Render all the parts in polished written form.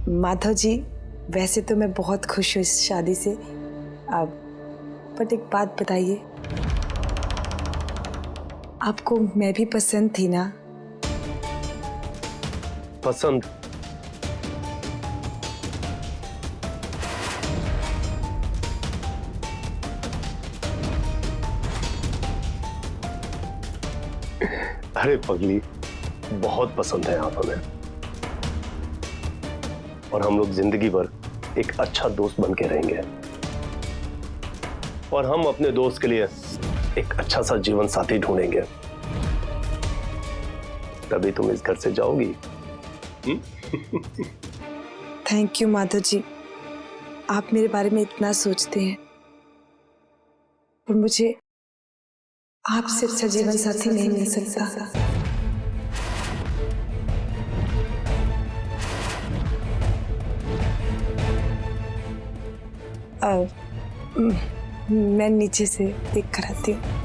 माधव जी, वैसे तो मैं बहुत खुश हूँ इस शादी से, अब बट एक बात बताइए, आपको मैं भी पसंद थी ना? पसंद? अरे पगली, बहुत पसंद है आप हमें, और हम लोग जिंदगी भर एक अच्छा दोस्त बन के रहेंगे, और हम अपने दोस्त के लिए एक अच्छा सा जीवन साथी ढूंढेंगे, तभी तुम इस घर से जाओगी। थैंक यू माधव जी, आप मेरे बारे में इतना सोचते हैं, और मुझे आपसे अच्छा जीवन साथी नहीं मिल सकता। मैं नीचे से देख कर आती हूँ।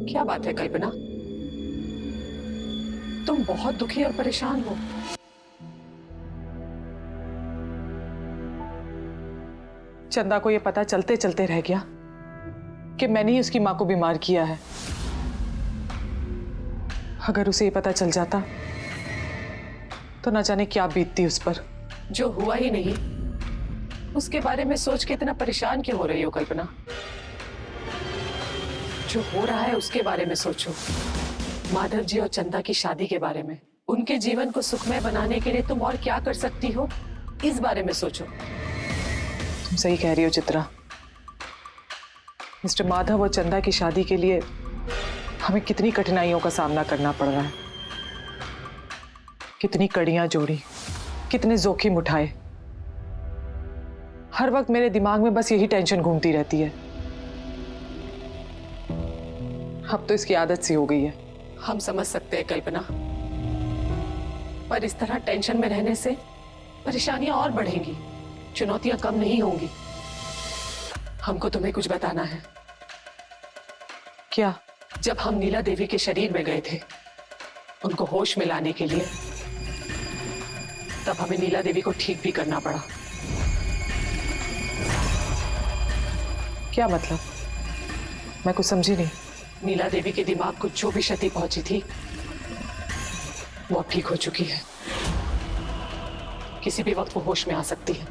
क्या बात है कल्पना, तुम बहुत दुखी और परेशान हो। चंदा को यह पता चलते चलते रह गया कि मैंने ही उसकी मां को बीमार किया है। अगर उसे ये पता चल जाता तो न जाने क्या बीतती उस पर। जो हुआ ही नहीं उसके बारे में सोच के इतना परेशान क्यों हो रही हो कल्पना? जो हो रहा है उसके बारे में सोचो, माधव जी और चंदा की शादी के बारे में, उनके जीवन को सुखमय बनाने के लिए तुम और क्या कर सकती हो, इस बारे में सोचो। तुम सही कह रही हो चित्रा, मिस्टर माधव और चंदा की शादी के लिए हमें कितनी कठिनाइयों का सामना करना पड़ रहा है, कितनी कड़ियां जोड़ी, कितने जोखिम उठाए। हर वक्त मेरे दिमाग में बस यही टेंशन घूमती रहती है। अब तो इसकी आदत सी हो गई है। हम समझ सकते हैं कल्पना, पर इस तरह टेंशन में रहने से परेशानियां और बढ़ेंगी, चुनौतियां कम नहीं होंगी। हमको तुम्हें कुछ बताना है। क्या? जब हम नीला देवी के शरीर में गए थे उनको होश में लाने के लिए, तब हमें नीला देवी को ठीक भी करना पड़ा। क्या मतलब? मैं कुछ समझी नहीं। नीला देवी के दिमाग को जो भी क्षति पहुंची थी वो अब ठीक हो चुकी है, किसी भी वक्त वो होश में आ सकती है।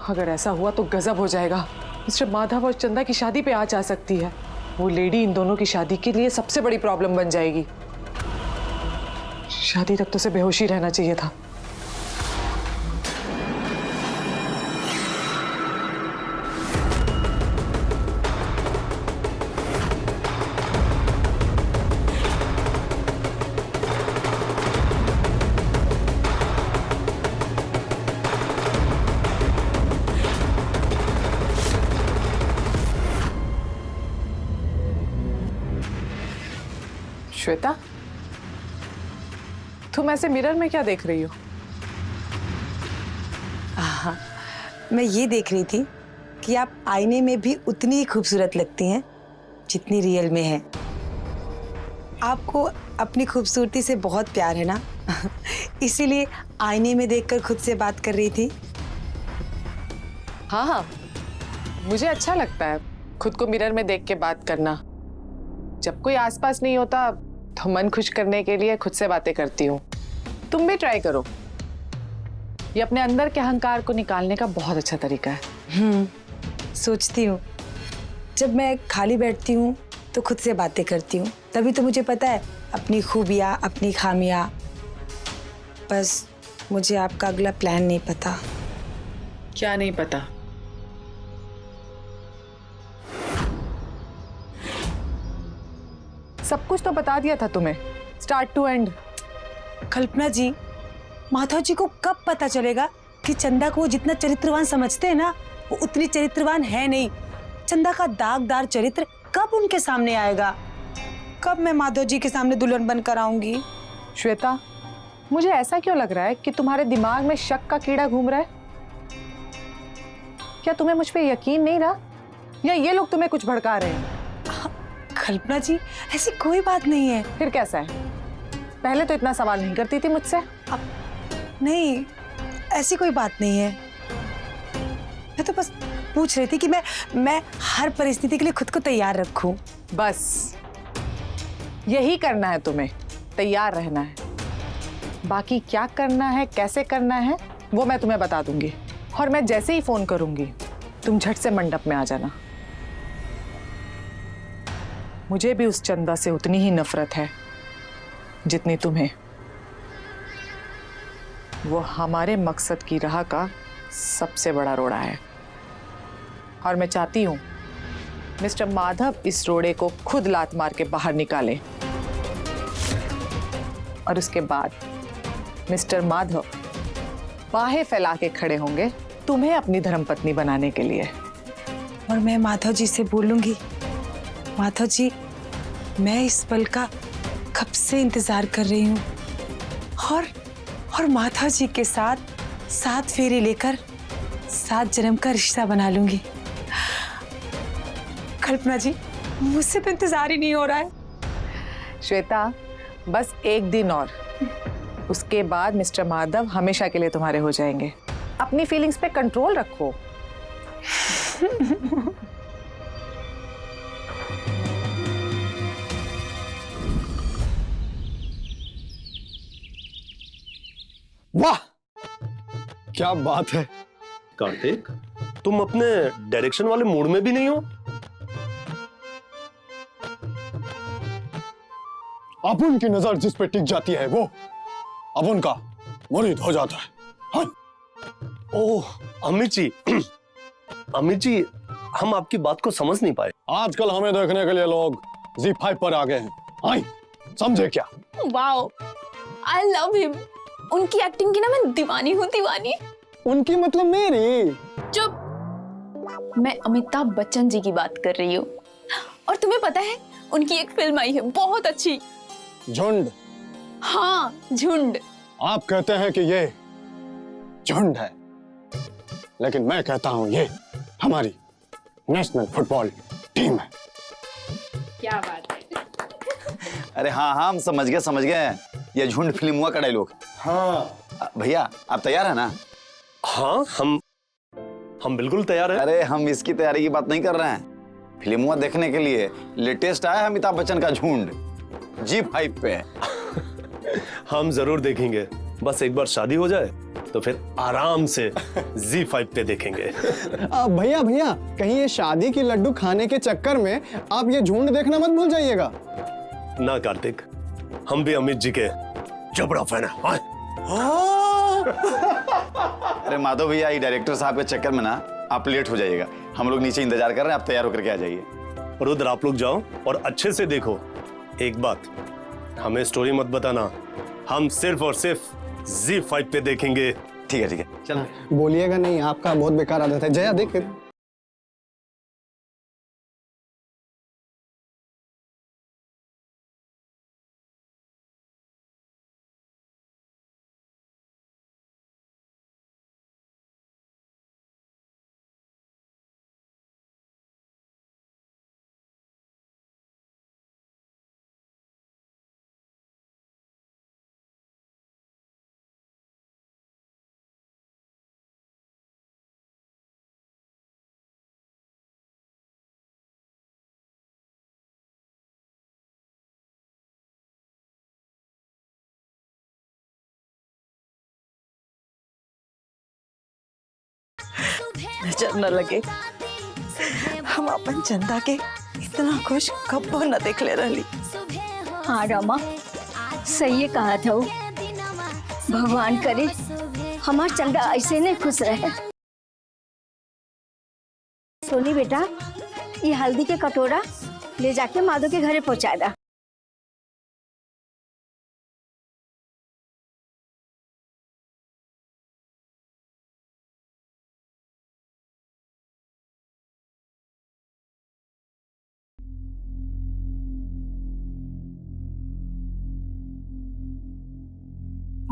अगर ऐसा हुआ तो गजब हो जाएगा। मिस्टर माधव और चंदा की शादी पे आँच आ सकती है। वो लेडी इन दोनों की शादी के लिए सबसे बड़ी प्रॉब्लम बन जाएगी। शादी तक तो उसे बेहोश ही रहना चाहिए था। श्वेता, तुम ऐसे मिरर में क्या देख रही हो? मैं ये देख रही थी कि आप आईने में भी उतनी ही खूबसूरत लगती हैं जितनी रियल में है। आपको अपनी खूबसूरती से बहुत प्यार है ना? इसीलिए आईने में देखकर खुद से बात कर रही थी। हाँ हाँ, मुझे अच्छा लगता है खुद को मिरर में देख के बात करना। जब कोई आसपास नहीं होता तो मन खुश करने के लिए खुद से बातें करती हूँ। तुम भी ट्राई करो, ये अपने अंदर के अहंकार को निकालने का बहुत अच्छा तरीका है। सोचती हूँ जब मैं खाली बैठती हूँ तो खुद से बातें करती हूँ, तभी तो मुझे पता है अपनी खूबियाँ, अपनी खामियाँ। बस मुझे आपका अगला प्लान नहीं पता। क्या नहीं पता? सब कुछ तो बता दिया था तुम्हें, स्टार्ट टू एंड। कल्पना जी, माधव जी को कब पता चलेगा कि चंदा को वो जितना चरित्रवान समझते हैं ना, वो उतनी चरित्रवान है नहीं। चंदा का दागदार चरित्र कब उनके सामने आएगा? कब मैं माधव जी के सामने दुल्हन बनकर आऊंगी? श्वेता, मुझे ऐसा क्यों लग रहा है कि तुम्हारे दिमाग में शक का कीड़ा घूम रहा है? क्या तुम्हें मुझ पे यकीन नहीं रहा, या ये लोग तुम्हें कुछ भड़का रहे हैं? कल्पना जी, ऐसी कोई बात नहीं है। फिर कैसा है? पहले तो इतना सवाल नहीं करती थी मुझसे। नहीं, ऐसी कोई बात नहीं है। मैं तो बस पूछ रही थी कि मैं हर परिस्थिति के लिए खुद को तैयार रखूं। बस यही करना है तुम्हें, तैयार रहना है। बाकी क्या करना है, कैसे करना है, वो मैं तुम्हें बता दूंगी। और मैं जैसे ही फोन करूंगी, तुम झट से मंडप में आ जाना। मुझे भी उस चंदा से उतनी ही नफरत है जितनी तुम्हें। वो हमारे मकसद की राह का सबसे बड़ा रोड़ा है, और मैं चाहती हूं मिस्टर माधव इस रोड़े को खुद लात मार के बाहर निकाले, और उसके बाद मिस्टर माधव बाहें फैला के खड़े होंगे तुम्हें अपनी धर्मपत्नी बनाने के लिए। और मैं माधव जी से बोलूंगी, माधव जी, मैं इस पल का कब से इंतजार कर रही हूँ, और माधव जी के साथ 7 फेरे लेकर 7 जन्म का रिश्ता बना लूंगी। कल्पना जी, मुझसे तो इंतजार ही नहीं हो रहा है। श्वेता, बस एक दिन और, उसके बाद मिस्टर माधव हमेशा के लिए तुम्हारे हो जाएंगे। अपनी फीलिंग्स पे कंट्रोल रखो। वाह, क्या बात है कार्तिक, तुम अपने डायरेक्शन वाले मूड में भी नहीं हो। अब उनकी नजर जिस पे टिक जाती है वो अब उनका मुरीद हो जाता है। हाँ? ओह अमित जी, अमित जी, हम आपकी बात को समझ नहीं पाए। आजकल हमें देखने के लिए लोग Z5 पर आ गए हैं। आई समझे क्या? Wow, I love him. उनकी एक्टिंग की ना मैं दीवानी हूँ, दीवानी। उनकी मतलब मेरी? चुप, मैं अमिताभ बच्चन जी की बात कर रही हूँ। और तुम्हें पता है उनकी एक फिल्म आई है बहुत अच्छी, झुंड। हाँ झुंड। आप कहते हैं कि ये झुंड है, लेकिन मैं कहता हूँ ये हमारी नेशनल फुटबॉल टीम है। क्या बात है। अरे हाँ हाँ, हम समझ गए ये झुंड फिल्म हुआ का डायलॉग। हाँ भैया, आप तैयार है ना? हाँ, हम बिल्कुल तैयार हैं। अरे हम इसकी तैयारी की बात नहीं कर रहे हैं, फिल्म हुआ देखने के लिए लेटेस्ट आया है अमिताभ बच्चन का झुंड, Z5 पे। हम जरूर देखेंगे, बस एक बार शादी हो जाए तो फिर आराम से Z5 पे देखेंगे। भैया भैया, कहीं ये शादी की लड्डू खाने के चक्कर में आप ये झुंड देखना मत भूल जाइएगा। ना कार्तिक, हम भी अमित जी के जबड़ा फैन हैं। अरे माधव भैया, ये डायरेक्टर साहब के चक्कर में ना आप लेट हो जाइएगा। हम लोग नीचे इंतजार कर रहे हैं, आप तैयार होकर के आ जाइए। रुद्र, आप लोग जाओ और अच्छे से देखो। एक बात, हमें स्टोरी मत बताना, हम सिर्फ और सिर्फ Z5 पे देखेंगे। ठीक है चल। बोलिएगा नहीं, आपका बहुत बेकार आदत है। जया देख फिर। नजर न लगे, हम अपन चंदा के इतना खुश कब्बो न देख ले रही। हाँ रमा, सही कहा था। भगवान करे हमार चंदा ऐसे नहीं खुश रहे। सोनी बेटा, ये हल्दी के कटोरा ले जाके माधव के घरे पहुंचा दा।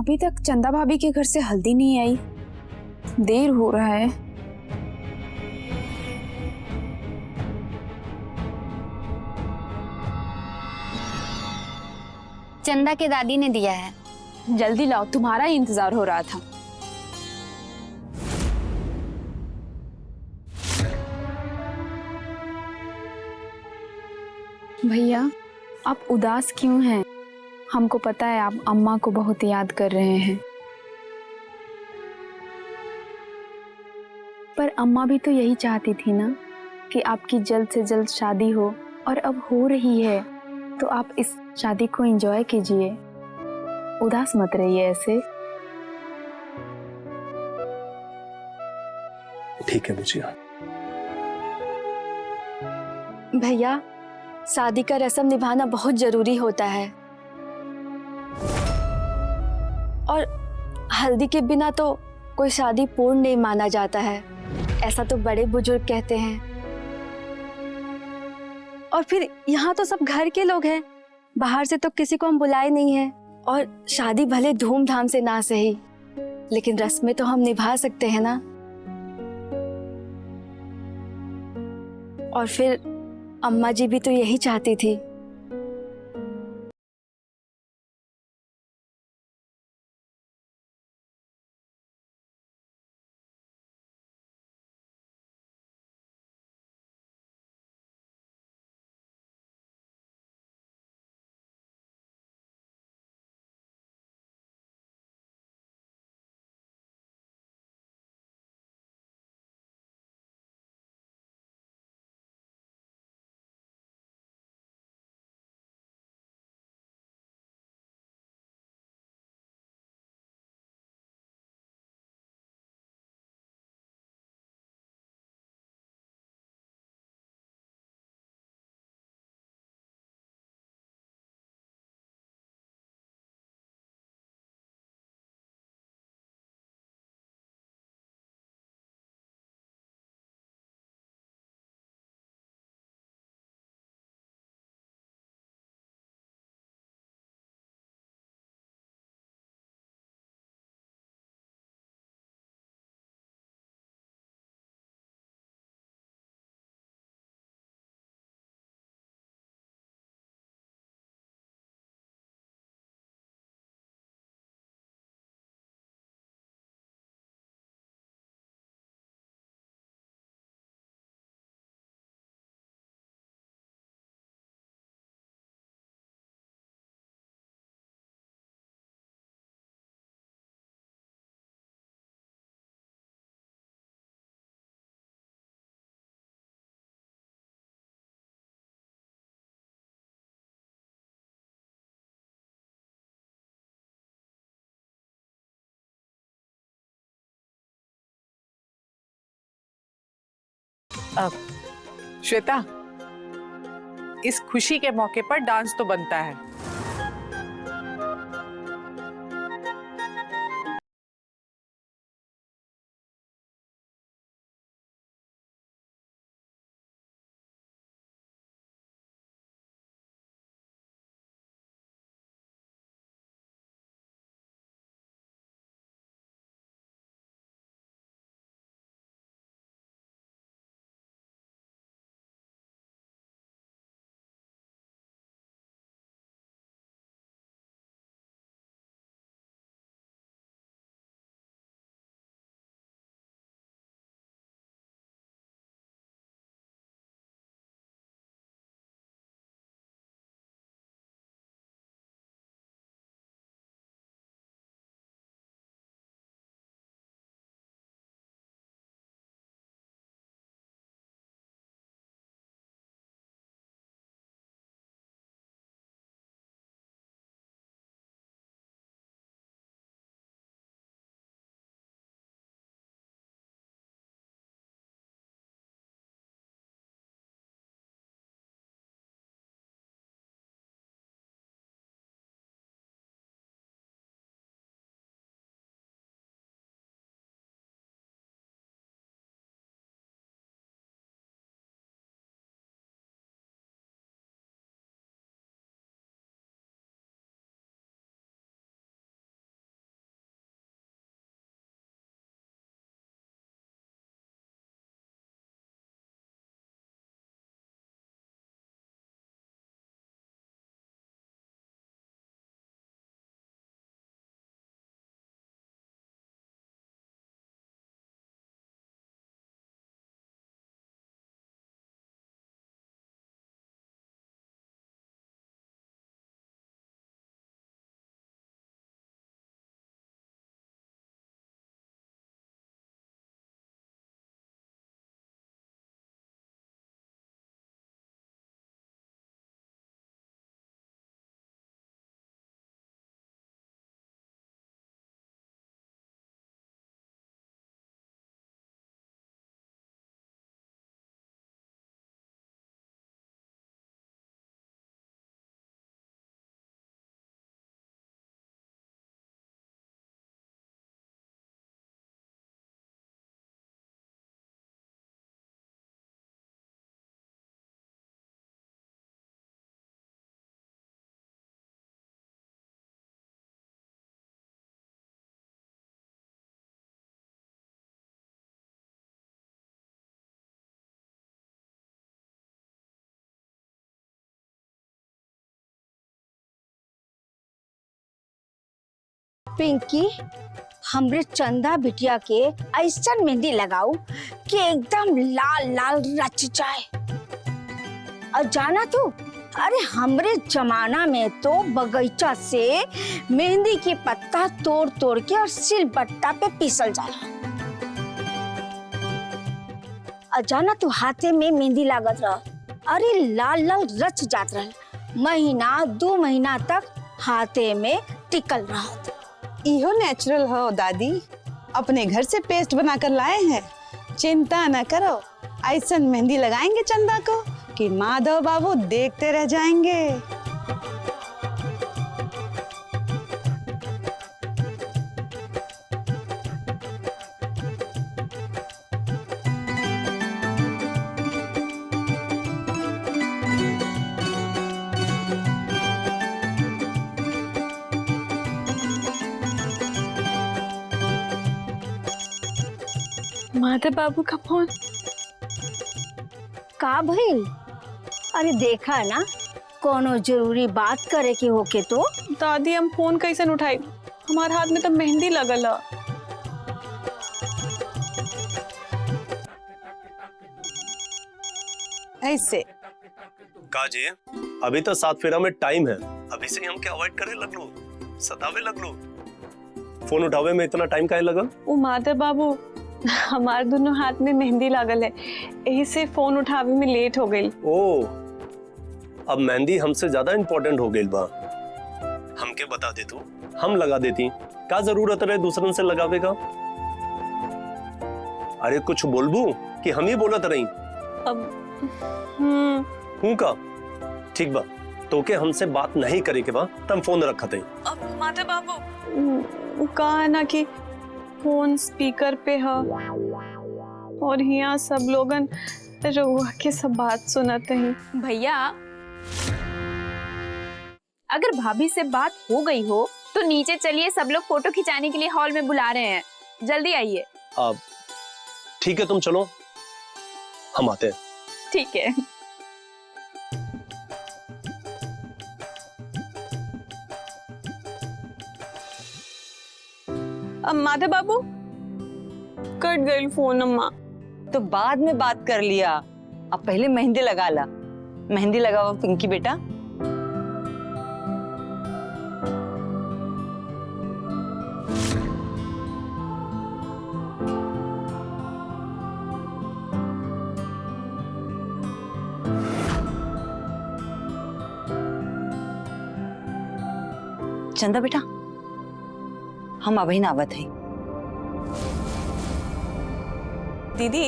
अभी तक चंदा भाभी के घर से हल्दी नहीं आई, देर हो रहा है। चंदा के दादी ने दिया है। जल्दी लाओ, तुम्हारा ही इंतजार हो रहा था। भैया, आप उदास क्यों हैं? हमको पता है आप अम्मा को बहुत याद कर रहे हैं, पर अम्मा भी तो यही चाहती थी ना कि आपकी जल्द से जल्द शादी हो, और अब हो रही है, तो आप इस शादी को एंजॉय कीजिए। उदास मत रहिए ऐसे। ठीक है बुचिया। भैया, शादी का रस्म निभाना बहुत जरूरी होता है, और हल्दी के बिना तो कोई शादी पूर्ण नहीं माना जाता है, ऐसा तो बड़े बुजुर्ग कहते हैं। और फिर यहाँ तो सब घर के लोग हैं, बाहर से तो किसी को हम बुलाए नहीं हैं। और शादी भले धूमधाम से ना सही, लेकिन रस्में तो हम निभा सकते हैं ना। और फिर अम्मा जी भी तो यही चाहती थी। श्वेता, इस खुशी के मौके पर डांस तो बनता है। पिंकी, हमरे चंदा बिटिया के ऐसा मेहंदी लगाओ कि एकदम लाल लाल रच जाए। और जाना तू, अरे हमरे जमाना में तो बगीचा से मेहंदी के पत्ता तोड़ तोड़ के और सिलबट्टा पे पीसल जाला। और जाना तू, हाथे में मेहंदी लागत रहा, अरे लाल लाल रच जात रहा, महीना 2 महीना तक हाथे में टिकल रहा। इहो नेचुरल हो दादी, अपने घर से पेस्ट बनाकर लाए हैं। चिंता न करो, ऐसा मेहंदी लगाएंगे चंदा को कि माधव बाबू देखते रह जाएंगे। माधव बाबू का फोन। का भइल? अरे देखा ना, कोनो जरूरी बात करे के होके तो। दादी हम फोन कैसे उठाई, हमारे हाथ में तो मेहंदी लगल है। ऐसे काजी, अभी तो 7 फेरा में टाइम है, अभी से ही हम क्या अवॉइड करे लग लो, सतावे लग लो। फोन उठावे में इतना टाइम काहे लगल? वो माधव बाबू, हमारे दोनों हाथ में मेहंदी लागल है, यही से फोन उठावे में लेट हो गई। ओ, अब मेहंदी हमसे ज्यादा इम्पोर्टेंट हो गई बा। हमके बता दे तू, हम लगा देती, क्या जरूरत रहे दूसरन से लगावे का? अरे कुछ बोलबू कि हम ही बोलत रही? अब हूँ का? ठीक बा, तो के हमसे बात नहीं करे के बा, तम फोन रखते। अब माधव बाबू कहा है ना कि फोन स्पीकर पे है और यहाँ सब लोगन रउआ के सब बात सुनते हैं। भैया, अगर भाभी से बात हो गई हो तो नीचे चलिए, सब लोग फोटो खिंचाने के लिए हॉल में बुला रहे हैं, जल्दी आइए। अब ठीक है, तुम चलो, हम आते हैं। ठीक है। अब माधव बाबू कट गई फोन। अम्मा तो बाद में बात कर लिया, अब पहले मेहंदी लगा ला। मेहंदी लगाओ पिंकी बेटा। चंदा बेटा, हम अभी नावत है। दीदी,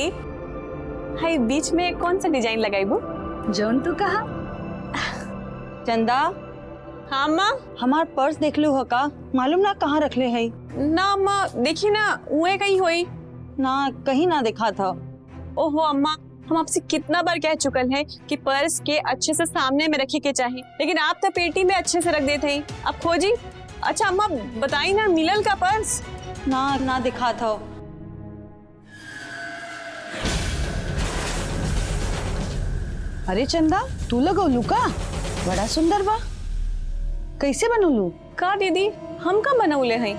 हाय बीच में कौन सा डिजाइन लगाई वो? जौन तू कहा। चंदा, हाँ माँ। हमार पर्स देख लो का, मालूम ना कहाँ रख ले है? ना माँ, देखी ना, उहे कहीं हुई ना, कहीं ना देखा था। ओहो अम्मा, हम आपसे कितना बार कह चुकल है कि पर्स के अच्छे से सामने में रखे के चाहिए, लेकिन आप तो पेटी में अच्छे से रख देते हैं। अब खोजी। अच्छा अम्मा बताई ना, मिलल का पर्स? ना दिखा था। अरे चंदा, तू लगौलू का? बड़ा सुंदर बा, कैसे बनौलू? का दीदी, हम का बनौले हैं?